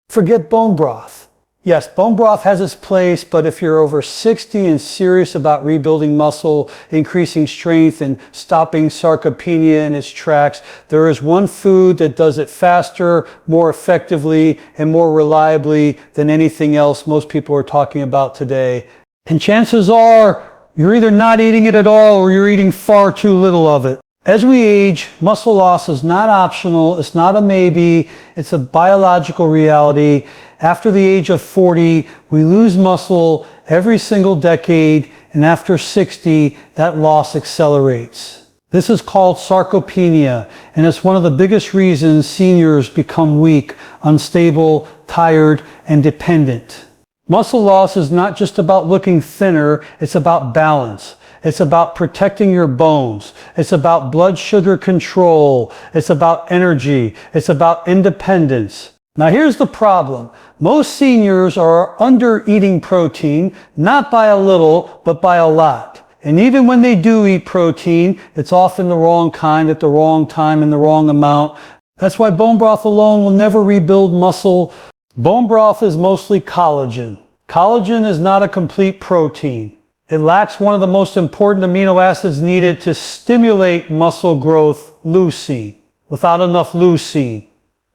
Forget bone broth. Yes, bone broth has its place, but if you're over 60 and serious about rebuilding muscle, increasing strength, and stopping sarcopenia in its tracks, there is one food that does it faster, more effectively, and more reliably than anything else most people are talking about today. And chances are, you're either not eating it at all or you're eating far too little of it. As we age, muscle loss is not optional, it's not a maybe, it's a biological reality. After the age of 40, we lose muscle every single decade, and after 60, that loss accelerates. This is called sarcopenia, and it's one of the biggest reasons seniors become weak, unstable, tired, and dependent. Muscle loss is not just about looking thinner, it's about balance. It's about protecting your bones. It's about blood sugar control. It's about energy. It's about independence. Now here's the problem. Most seniors are under eating protein, not by a little, but by a lot. And even when they do eat protein, it's often the wrong kind at the wrong time in the wrong amount. That's why bone broth alone will never rebuild muscle. Bone broth is mostly collagen. Collagen is not a complete protein. It lacks one of the most important amino acids needed to stimulate muscle growth, leucine. Without enough leucine,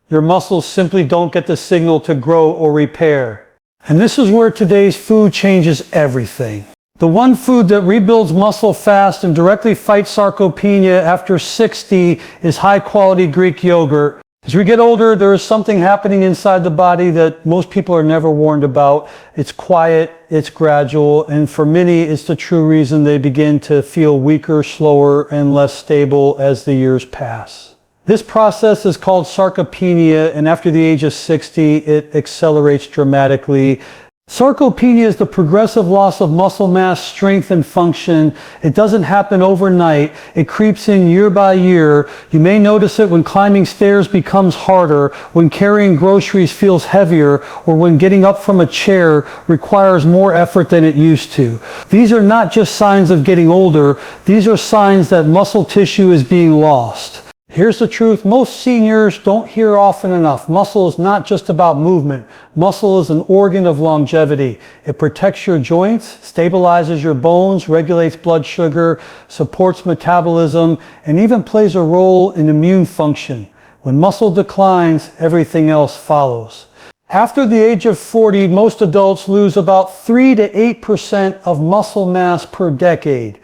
your muscles simply don't get the signal to grow or repair. And this is where today's food changes everything. The one food that rebuilds muscle fast and directly fights sarcopenia after 60 is high-quality Greek yogurt. As we get older, there is something happening inside the body that most people are never warned about. It's quiet, it's gradual, and for many, it's the true reason they begin to feel weaker, slower, and less stable as the years pass. This process is called sarcopenia, and after the age of 60, it accelerates dramatically. Sarcopenia is the progressive loss of muscle mass, strength, and function. It doesn't happen overnight. It creeps in year by year. You may notice it when climbing stairs becomes harder, when carrying groceries feels heavier, or when getting up from a chair requires more effort than it used to. These are not just signs of getting older. These are signs that muscle tissue is being lost. Here's the truth, most seniors don't hear often enough. Muscle is not just about movement. Muscle is an organ of longevity. It protects your joints, stabilizes your bones, regulates blood sugar, supports metabolism, and even plays a role in immune function. When muscle declines, everything else follows. After the age of 40, most adults lose about 3 to 8% of muscle mass per decade.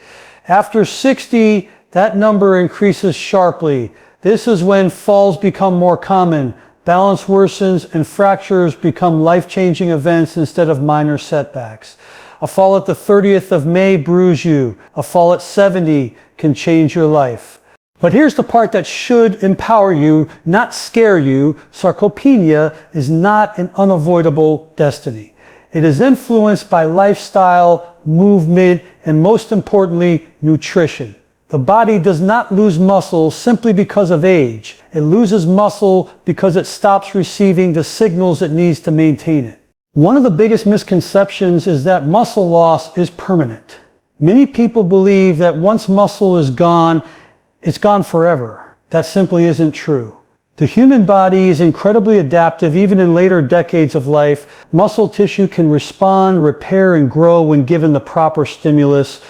After 60, that number increases sharply. This is when falls become more common, balance worsens, and fractures become life-changing events instead of minor setbacks. A fall at the 30th of May brews you. A fall at 70 can change your life. But here's the part that should empower you, not scare you. Sarcopenia is not an unavoidable destiny. It is influenced by lifestyle, movement, and most importantly, nutrition. The body does not lose muscle simply because of age. It loses muscle because it stops receiving the signals it needs to maintain it. One of the biggest misconceptions is that muscle loss is permanent. Many people believe that once muscle is gone, it's gone forever. That simply isn't true. The human body is incredibly adaptive even in later decades of life. Muscle tissue can respond, repair, and grow when given the proper stimulus.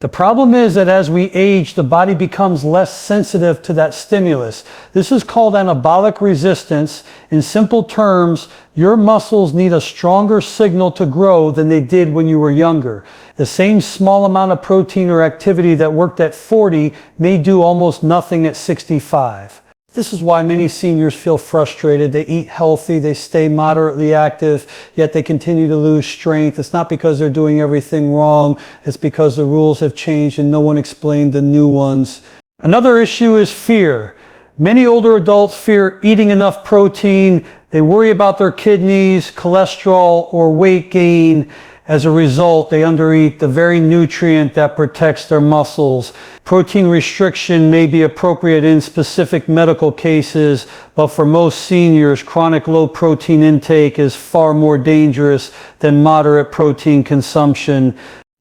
The problem is that as we age, the body becomes less sensitive to that stimulus. This is called anabolic resistance. In simple terms, your muscles need a stronger signal to grow than they did when you were younger. The same small amount of protein or activity that worked at 40 may do almost nothing at 65. This is why many seniors feel frustrated. They eat healthy, they stay moderately active, yet they continue to lose strength. It's not because they're doing everything wrong. It's because the rules have changed and no one explained the new ones. Another issue is fear. Many older adults fear eating enough protein. They worry about their kidneys, cholesterol, or weight gain. As a result, they undereat the very nutrient that protects their muscles. Protein restriction may be appropriate in specific medical cases, but for most seniors, chronic low protein intake is far more dangerous than moderate protein consumption.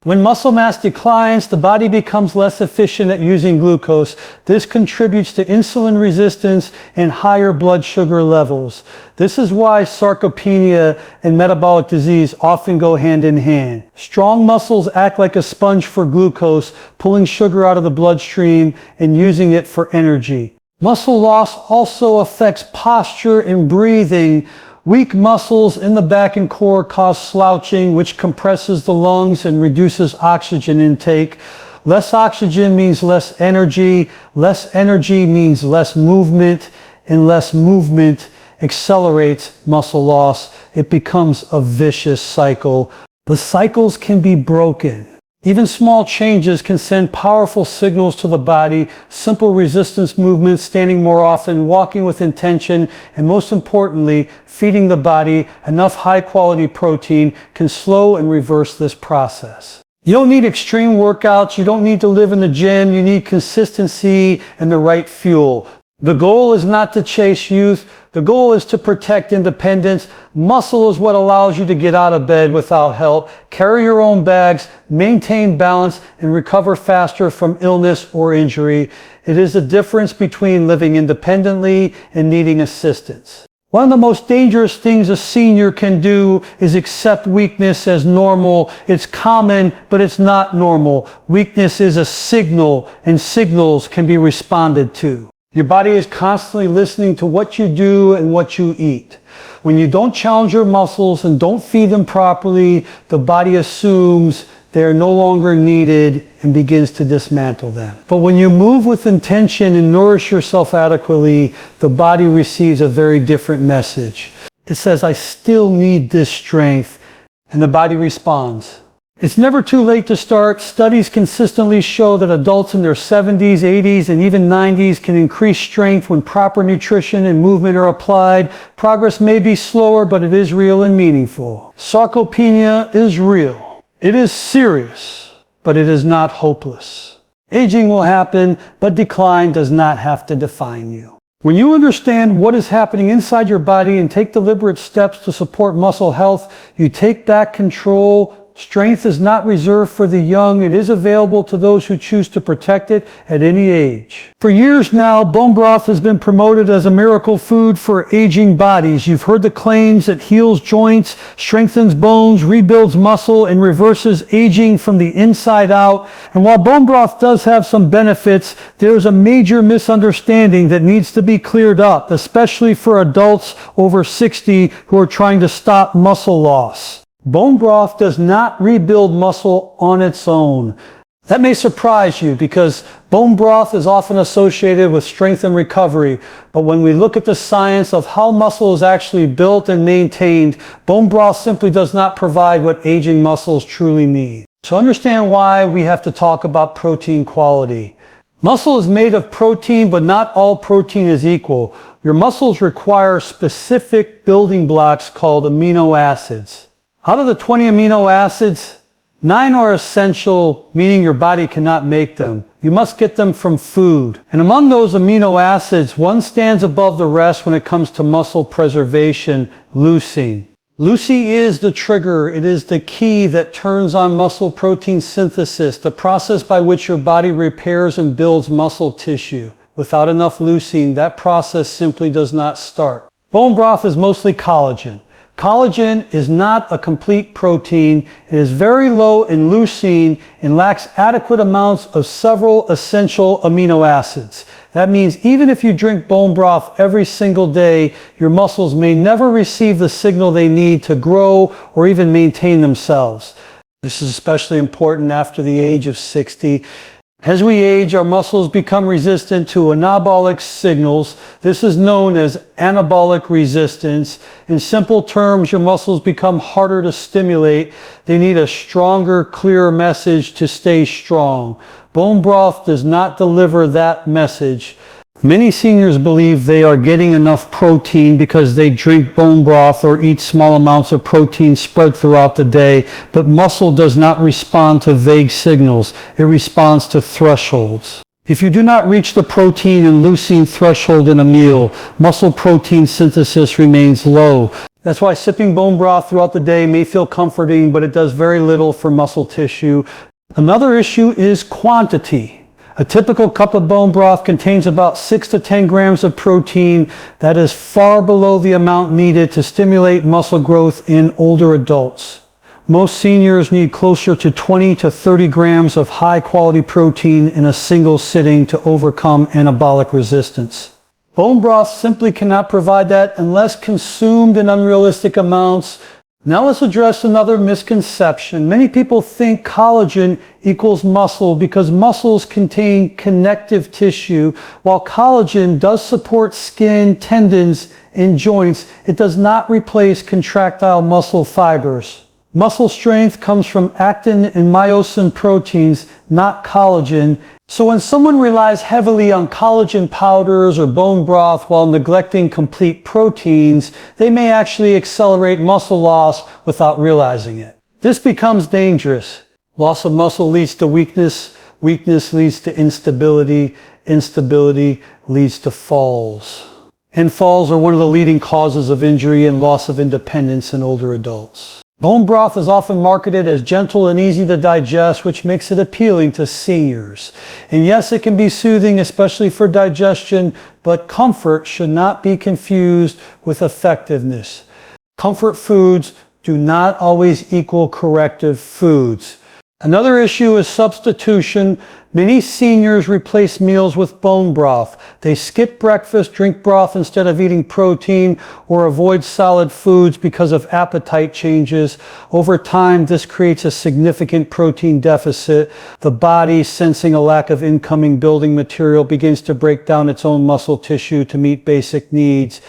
When muscle mass declines, the body becomes less efficient at using glucose. This contributes to insulin resistance and higher blood sugar levels. This is why sarcopenia and metabolic disease often go hand in hand. Strong muscles act like a sponge for glucose, pulling sugar out of the bloodstream and using it for energy. Muscle loss also affects posture and breathing. Weak muscles in the back and core cause slouching, which compresses the lungs and reduces oxygen intake. Less oxygen means less energy. Less energy means less movement, and less movement accelerates muscle loss. It becomes a vicious cycle. The cycles can be broken. Even small changes can send powerful signals to the body. Simple resistance movements, standing more often, walking with intention, and most importantly, feeding the body enough high-quality protein can slow and reverse this process. You don't need extreme workouts. You don't need to live in the gym. You need consistency and the right fuel. The goal is not to chase youth. The goal is to protect independence. Muscle is what allows you to get out of bed without help, carry your own bags, maintain balance, and recover faster from illness or injury. It is the difference between living independently and needing assistance. One of the most dangerous things a senior can do is accept weakness as normal. It's common, but it's not normal. Weakness is a signal, and signals can be responded to. Your body is constantly listening to what you do and what you eat. When you don't challenge your muscles and don't feed them properly, the body assumes they are no longer needed and begins to dismantle them. But when you move with intention and nourish yourself adequately, the body receives a very different message. It says, I still need this strength, and the body responds. It's never too late to start. Studies consistently show that adults in their 70s, 80s, and even 90s can increase strength when proper nutrition and movement are applied. Progress may be slower, but it is real and meaningful. Sarcopenia is real. It is serious, but it is not hopeless. Aging will happen, but decline does not have to define you. When you understand what is happening inside your body and take deliberate steps to support muscle health, you take back control. Strength is not reserved for the young. It is available to those who choose to protect it at any age. For years now, bone broth has been promoted as a miracle food for aging bodies. You've heard the claims it heals joints, strengthens bones, rebuilds muscle, and reverses aging from the inside out. And while bone broth does have some benefits, there's a major misunderstanding that needs to be cleared up, especially for adults over 60 who are trying to stop muscle loss. Bone broth does not rebuild muscle on its own. That may surprise you because bone broth is often associated with strength and recovery. But when we look at the science of how muscle is actually built and maintained, bone broth simply does not provide what aging muscles truly need. To understand why, we have to talk about protein quality. Muscle is made of protein, but not all protein is equal. Your muscles require specific building blocks called amino acids. Out of the 20 amino acids, 9 are essential, meaning your body cannot make them. You must get them from food. And among those amino acids, one stands above the rest when it comes to muscle preservation: leucine. Leucine is the trigger. It is the key that turns on muscle protein synthesis, the process by which your body repairs and builds muscle tissue. Without enough leucine, that process simply does not start. Bone broth is mostly collagen. Collagen is not a complete protein. It is very low in leucine and lacks adequate amounts of several essential amino acids. That means even if you drink bone broth every single day, your muscles may never receive the signal they need to grow or even maintain themselves. This is especially important after the age of 60. As we age, our muscles become resistant to anabolic signals. This is known as anabolic resistance. In simple terms, your muscles become harder to stimulate. They need a stronger, clearer message to stay strong. Bone broth does not deliver that message. Many seniors believe they are getting enough protein because they drink bone broth or eat small amounts of protein spread throughout the day, but muscle does not respond to vague signals. It responds to thresholds. If you do not reach the protein and leucine threshold in a meal, muscle protein synthesis remains low. That's why sipping bone broth throughout the day may feel comforting, but it does very little for muscle tissue. Another issue is quantity. A typical cup of bone broth contains about 6 to 10 grams of protein. That is far below the amount needed to stimulate muscle growth in older adults. Most seniors need closer to 20 to 30 grams of high quality protein in a single sitting to overcome anabolic resistance. Bone broth simply cannot provide that unless consumed in unrealistic amounts. Now let's address another misconception. Many people think collagen equals muscle because muscles contain connective tissue. While collagen does support skin, tendons, and joints, it does not replace contractile muscle fibers. Muscle strength comes from actin and myosin proteins, not collagen. So when someone relies heavily on collagen powders or bone broth while neglecting complete proteins, they may actually accelerate muscle loss without realizing it. This becomes dangerous. Loss of muscle leads to weakness. Weakness leads to instability. Instability leads to falls. And falls are one of the leading causes of injury and loss of independence in older adults. Bone broth is often marketed as gentle and easy to digest, which makes it appealing to seniors. And yes, it can be soothing, especially for digestion, but comfort should not be confused with effectiveness. Comfort foods do not always equal corrective foods. Another issue is substitution. Many seniors replace meals with bone broth. They skip breakfast, drink broth instead of eating protein, or avoid solid foods because of appetite changes. Over time, this creates a significant protein deficit. The body, sensing a lack of incoming building material, begins to break down its own muscle tissue to meet basic needs.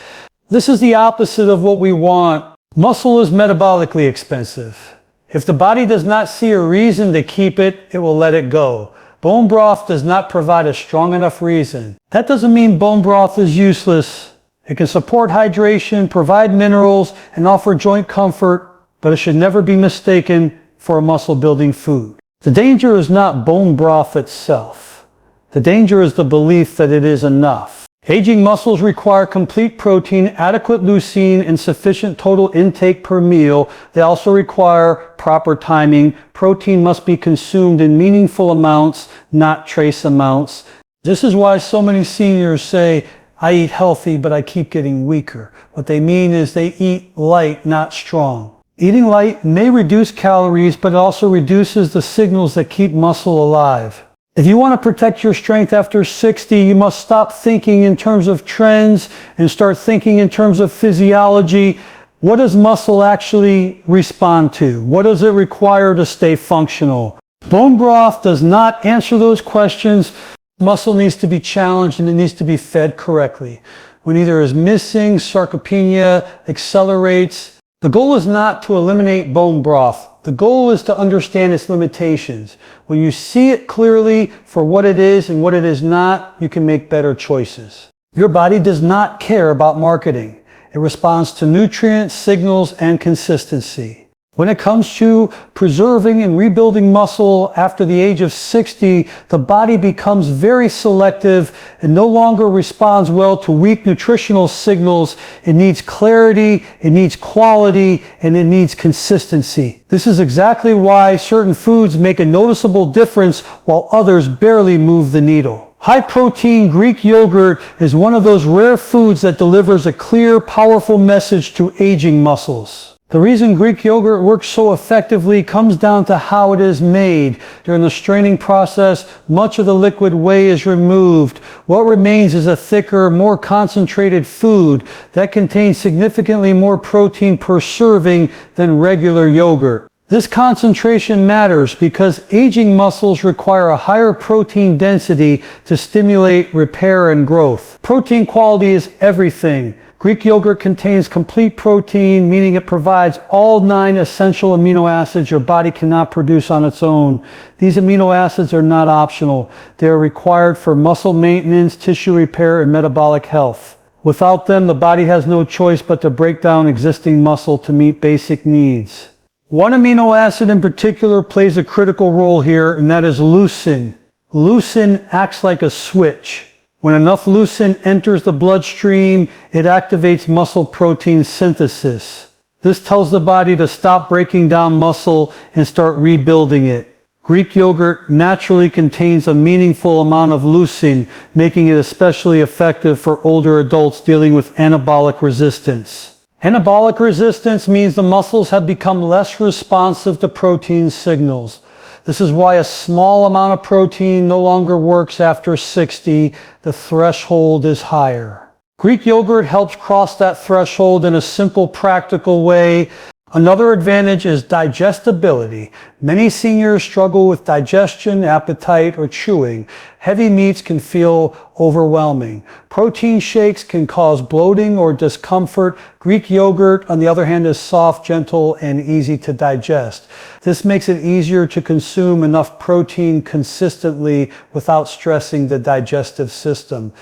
This is the opposite of what we want. Muscle is metabolically expensive. If the body does not see a reason to keep it, it will let it go. Bone broth does not provide a strong enough reason. That doesn't mean bone broth is useless. It can support hydration, provide minerals, and offer joint comfort, but it should never be mistaken for a muscle building food. The danger is not bone broth itself. The danger is the belief that it is enough. Aging muscles require complete protein, adequate leucine, and sufficient total intake per meal. They also require proper timing. Protein must be consumed in meaningful amounts, not trace amounts. This is why so many seniors say, I eat healthy, but I keep getting weaker. What they mean is they eat light, not strong. Eating light may reduce calories, but it also reduces the signals that keep muscle alive. If you want to protect your strength after 60, you must stop thinking in terms of trends and start thinking in terms of physiology. What does muscle actually respond to? What does it require to stay functional? Bone broth does not answer those questions. Muscle needs to be challenged and it needs to be fed correctly. When either is missing, sarcopenia accelerates. The goal is not to eliminate bone broth. The goal is to understand its limitations. When you see it clearly for what it is and what it is not, you can make better choices. Your body does not care about marketing. It responds to nutrients, signals, and consistency. When it comes to preserving and rebuilding muscle after the age of 60, the body becomes very selective and no longer responds well to weak nutritional signals. It needs clarity, it needs quality, and it needs consistency. This is exactly why certain foods make a noticeable difference while others barely move the needle. High-protein Greek yogurt is one of those rare foods that delivers a clear, powerful message to aging muscles. The reason Greek yogurt works so effectively comes down to how it is made. During the straining process, much of the liquid whey is removed. What remains is a thicker, more concentrated food that contains significantly more protein per serving than regular yogurt. This concentration matters because aging muscles require a higher protein density to stimulate repair and growth. Protein quality is everything. Greek yogurt contains complete protein, meaning it provides all 9 essential amino acids your body cannot produce on its own. These amino acids are not optional. They are required for muscle maintenance, tissue repair, and metabolic health. Without them, the body has no choice but to break down existing muscle to meet basic needs. One amino acid in particular plays a critical role here, and that is leucine. Leucine acts like a switch. When enough leucine enters the bloodstream, it activates muscle protein synthesis. This tells the body to stop breaking down muscle and start rebuilding it. Greek yogurt naturally contains a meaningful amount of leucine, making it especially effective for older adults dealing with anabolic resistance. Anabolic resistance means the muscles have become less responsive to protein signals. This is why a small amount of protein no longer works after 60. The threshold is higher. Greek yogurt helps cross that threshold in a simple, practical way. Another advantage is digestibility. Many seniors struggle with digestion, appetite, or chewing. Heavy meats can feel overwhelming. Protein shakes can cause bloating or discomfort. Greek yogurt, on the other hand, is soft, gentle, and easy to digest. This makes it easier to consume enough protein consistently without stressing the digestive system.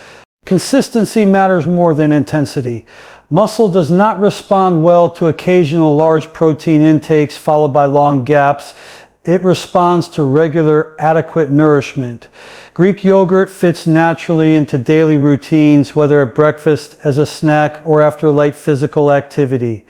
Consistency matters more than intensity. Muscle does not respond well to occasional large protein intakes followed by long gaps. It responds to regular, adequate nourishment. Greek yogurt fits naturally into daily routines, whether at breakfast, as a snack, or after light physical activity.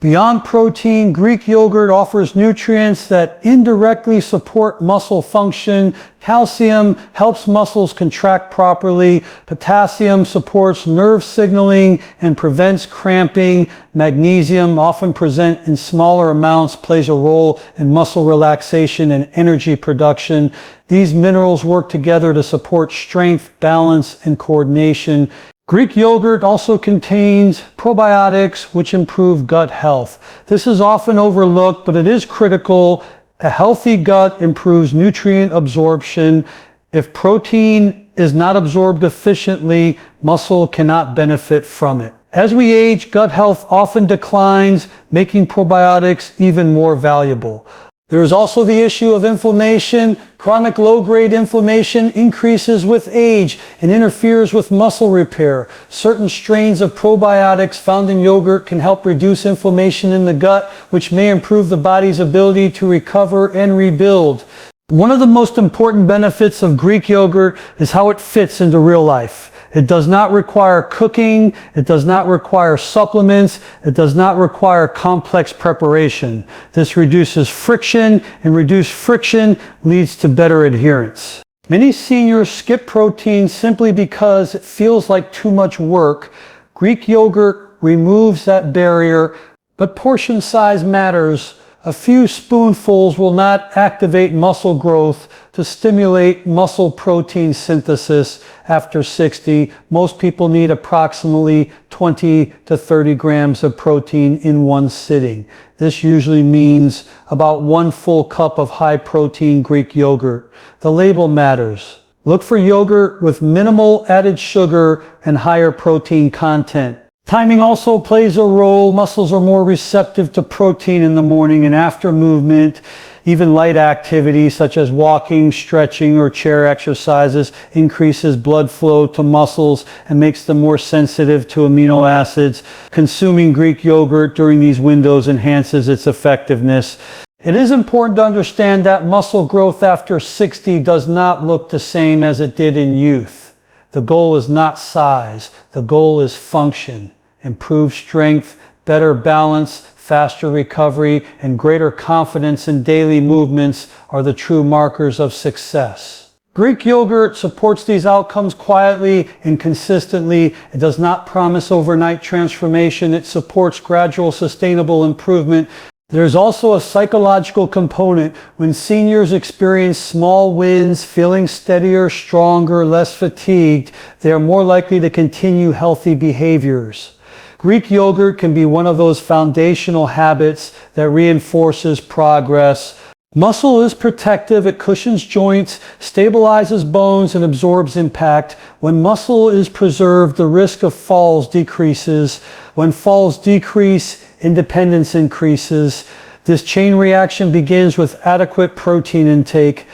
Beyond protein, Greek yogurt offers nutrients that indirectly support muscle function. Calcium helps muscles contract properly. Potassium supports nerve signaling and prevents cramping. Magnesium, often present in smaller amounts, plays a role in muscle relaxation and energy production. These minerals work together to support strength, balance, and coordination. Greek yogurt also contains probiotics, which improve gut health. This is often overlooked, but it is critical. A healthy gut improves nutrient absorption. If protein is not absorbed efficiently, muscle cannot benefit from it. As we age, gut health often declines, making probiotics even more valuable. There is also the issue of inflammation. Chronic low-grade inflammation increases with age and interferes with muscle repair. Certain strains of probiotics found in yogurt can help reduce inflammation in the gut, which may improve the body's ability to recover and rebuild. One of the most important benefits of Greek yogurt is how it fits into real life. It does not require cooking. It does not require supplements. It does not require complex preparation. This reduces friction, and reduced friction leads to better adherence. Many seniors skip protein simply because it feels like too much work. Greek yogurt removes that barrier, but portion size matters. A few spoonfuls will not activate muscle growth to stimulate muscle protein synthesis after 60. Most people need approximately 20 to 30 grams of protein in one sitting. This usually means about 1 full cup of high protein Greek yogurt. The label matters. Look for yogurt with minimal added sugar and higher protein content. Timing also plays a role. Muscles are more receptive to protein in the morning and after movement. Even light activity such as walking, stretching, or chair exercises increases blood flow to muscles and makes them more sensitive to amino acids. Consuming Greek yogurt during these windows enhances its effectiveness. It is important to understand that muscle growth after 60 does not look the same as it did in youth. The goal is not size. The goal is function. Improved strength, better balance, faster recovery, and greater confidence in daily movements are the true markers of success. Greek yogurt supports these outcomes quietly and consistently. It does not promise overnight transformation. It supports gradual, sustainable improvement. There's also a psychological component. When seniors experience small wins, feeling steadier, stronger, less fatigued, they are more likely to continue healthy behaviors. Greek yogurt can be one of those foundational habits that reinforces progress. Muscle is protective. It cushions joints, stabilizes bones, and absorbs impact. When muscle is preserved, the risk of falls decreases. When falls decrease, independence increases. This chain reaction begins with adequate protein intake.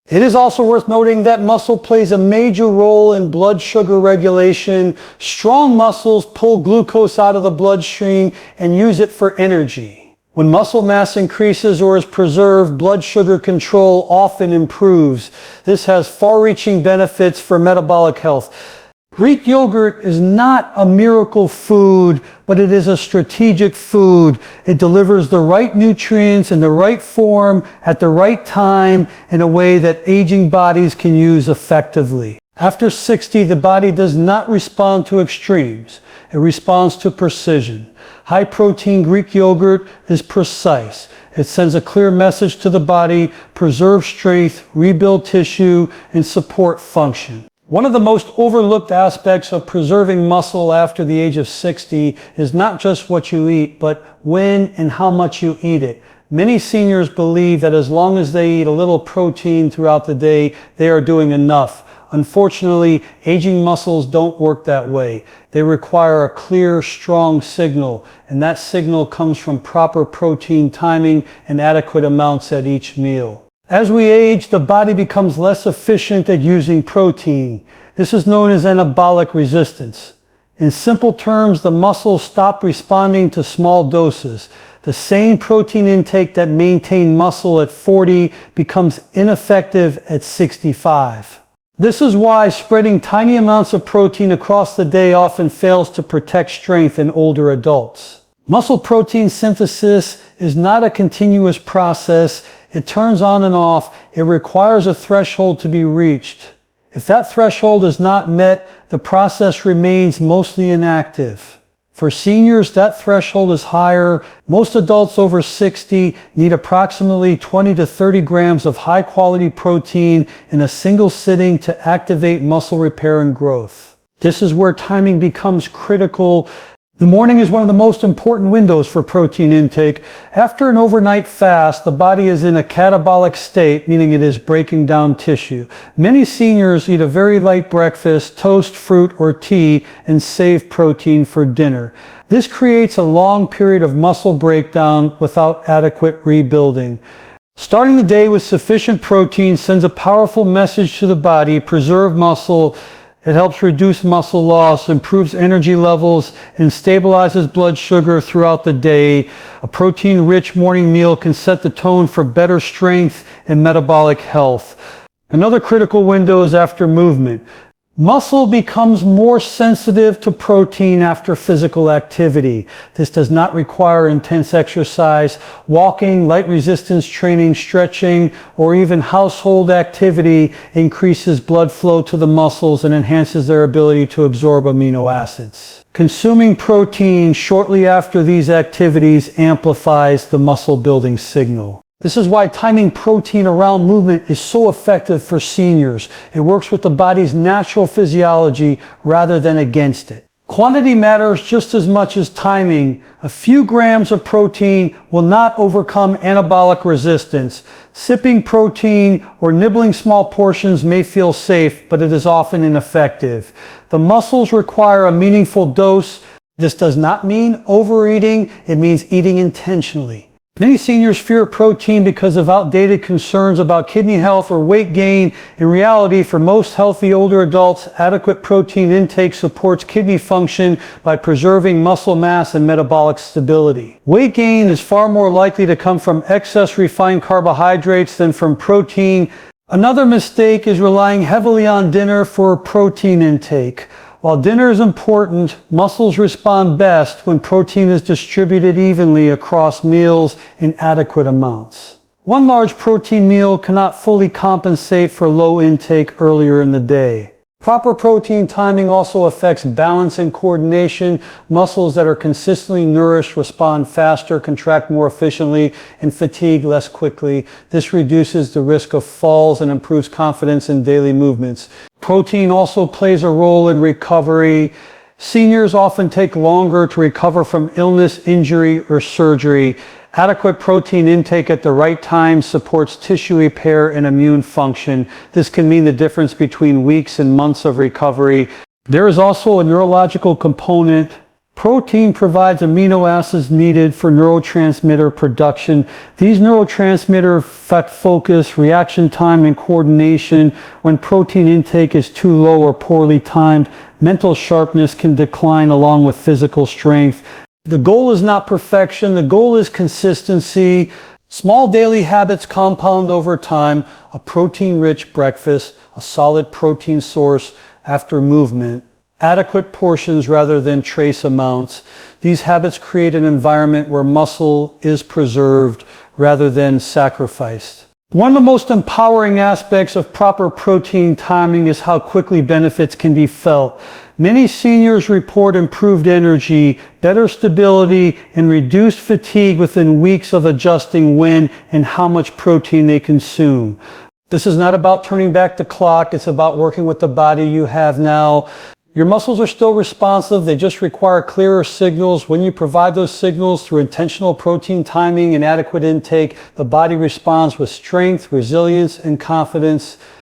It is also worth noting that muscle plays a major role in blood sugar regulation. Strong muscles pull glucose out of the bloodstream and use it for energy. When muscle mass increases or is preserved, blood sugar control often improves. This has far-reaching benefits for metabolic health. Greek yogurt is not a miracle food, but it is a strategic food. It delivers the right nutrients in the right form at the right time in a way that aging bodies can use effectively. After 60, the body does not respond to extremes. It responds to precision. High protein Greek yogurt is precise. It sends a clear message to the body: preserve strength, rebuild tissue, and support function. One of the most overlooked aspects of preserving muscle after the age of 60 is not just what you eat, but when and how much you eat it. Many seniors believe that as long as they eat a little protein throughout the day, they are doing enough. Unfortunately, aging muscles don't work that way. They require a clear, strong signal, and that signal comes from proper protein timing and adequate amounts at each meal. As we age, the body becomes less efficient at using protein. This is known as anabolic resistance. In simple terms, the muscles stop responding to small doses. The same protein intake that maintained muscle at 40 becomes ineffective at 65. This is why spreading tiny amounts of protein across the day often fails to protect strength in older adults. Muscle protein synthesis is not a continuous process. It turns on and off. It requires a threshold to be reached. If that threshold is not met, the process remains mostly inactive. For seniors, that threshold is higher. Most adults over 60 need approximately 20 to 30 grams of high-quality protein in a single sitting to activate muscle repair and growth. This is where timing becomes critical. The morning is one of the most important windows for protein intake. After an overnight fast, the body is in a catabolic state, meaning it is breaking down tissue. Many seniors eat a very light breakfast, toast, fruit, or tea, and save protein for dinner. This creates a long period of muscle breakdown without adequate rebuilding. Starting the day with sufficient protein sends a powerful message to the body: preserve muscle. It helps reduce muscle loss, improves energy levels, and stabilizes blood sugar throughout the day. A protein-rich morning meal can set the tone for better strength and metabolic health. Another critical window is after movement. Muscle becomes more sensitive to protein after physical activity. This does not require intense exercise. Walking, light resistance training, stretching, or even household activity increases blood flow to the muscles and enhances their ability to absorb amino acids. Consuming protein shortly after these activities amplifies the muscle building signal. This is why timing protein around movement is so effective for seniors. It works with the body's natural physiology rather than against it. Quantity matters just as much as timing. A few grams of protein will not overcome anabolic resistance. Sipping protein or nibbling small portions may feel safe, but it is often ineffective. The muscles require a meaningful dose. This does not mean overeating. It means eating intentionally. Many seniors fear protein because of outdated concerns about kidney health or weight gain. In reality, for most healthy older adults, adequate protein intake supports kidney function by preserving muscle mass and metabolic stability. Weight gain is far more likely to come from excess refined carbohydrates than from protein. Another mistake is relying heavily on dinner for protein intake. While dinner is important, muscles respond best when protein is distributed evenly across meals in adequate amounts. One large protein meal cannot fully compensate for low intake earlier in the day. Proper protein timing also affects balance and coordination. Muscles that are consistently nourished respond faster, contract more efficiently, and fatigue less quickly. This reduces the risk of falls and improves confidence in daily movements. Protein also plays a role in recovery. Seniors often take longer to recover from illness, injury, or surgery. Adequate protein intake at the right time supports tissue repair and immune function. This can mean the difference between weeks and months of recovery. There is also a neurological component. Protein provides amino acids needed for neurotransmitter production. These neurotransmitters affect focus, reaction time, and coordination. When protein intake is too low or poorly timed, mental sharpness can decline along with physical strength. The goal is not perfection. The goal is consistency. Small daily habits compound over time. A protein-rich breakfast, a solid protein source after movement, adequate portions rather than trace amounts. These habits create an environment where muscle is preserved rather than sacrificed. One of the most empowering aspects of proper protein timing is how quickly benefits can be felt. Many seniors report improved energy, better stability, and reduced fatigue within weeks of adjusting when and how much protein they consume. This is not about turning back the clock. It's about working with the body you have now. Your muscles are still responsive. They just require clearer signals. When you provide those signals through intentional protein timing and adequate intake, the body responds with strength, resilience, and confidence.